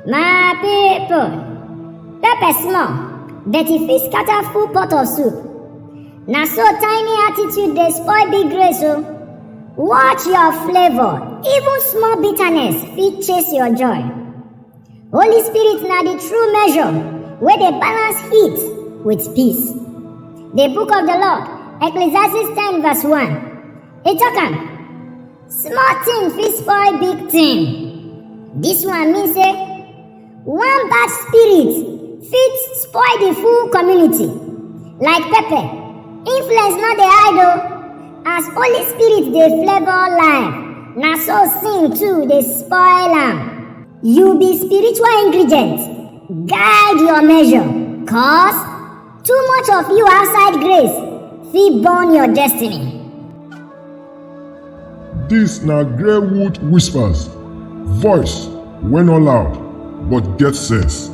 My people, pepper small, but if fit scatter full pot of soup. Na so tiny attitude dey spoil big grace o. Watch your flavor, even small bitterness fit chase your joy. Holy Spirit na the true measure wey dey balance heat with peace. The book of the Lord, Ecclesiastes 10 verse 1. E talk am, small thing fit spoil big thing. This one mean say one bad spirit fit spoil the full community. Like pepper, influence no dey hide o. As Holy Spirit dey flavor life, na so sin too dey spoil am. You be spiritual ingredient. Guide your measure, cause too much of you outside grace fit burn your destiny. This na Greywood Whispers, voice wey no loud but get sense.